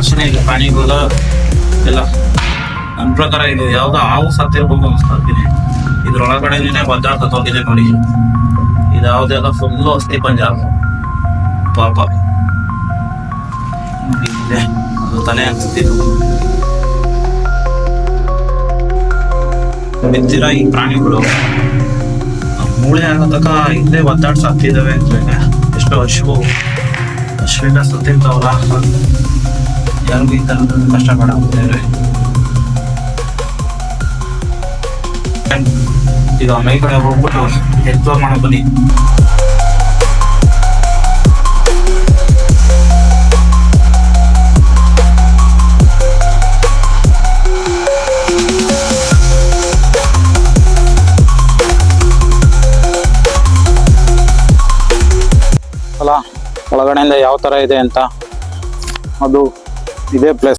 ಭಾಷೆನೇ ಇಲ್ಲ ಪ್ರಾಣಿಗಳ ಎಲ್ಲ. ನನ್ನ ಪ್ರಕಾರ ಇದು ಯಾವ್ದೋ ಹಾವು ಸತ್ತಿರ್ಬೇಕು ಅನ್ಸ್ತೀನಿ. ಇದ್ರೊಳಗಡೆ ನೀನೆ ಬದ್ದಾಡ್ಕೊತ ಹೋಗಿದೆ ನೋಡಿ. ಇದು ಯಾವ್ದೆಲ್ಲ ಫುಲ್ಲು ಅಸ್ಥಿ ಪಂಜಾಬ್ ಪಾಪ ನೋಡಿ. ಇದೆ ಅದು ತಲೆ ಅನ್ಸ್ತಿದ್ದು ಬಿತ್ತಿರ ಈ ಪ್ರಾಣಿಗಳು ಮೂಳೆ ಆಗೋತಕ ಇಲ್ಲೇ ಒದ್ದಾಡ್ ಸತ್ತಿದ್ದಾವೆ ಅಂತ. ಎಷ್ಟೋ ಅಶ್ವಿನ ಸತ್ತಿರ್ತಾವಲ್ಲ, ಯಾರಿಗೂ ಈ ಥರದ ಕಷ್ಟ ಪಡಾಕ್ತಿದ್ದಾರೆ. ಈಗ ಮೈ ಕಡೆ ಹೋಗ್ಬಿಟ್ಟು ಎಕ್ಸ್ಪ್ಲೋರ್ ಮಾಡಕ್ ಬನ್ನಿ. ಅಲ್ಲ ಒಳಗಡೆಯಿಂದ ಯಾವ ತರ ಇದೆ ಅಂತ, ಅದು ಇದೇ ಪ್ಲೇಸ್.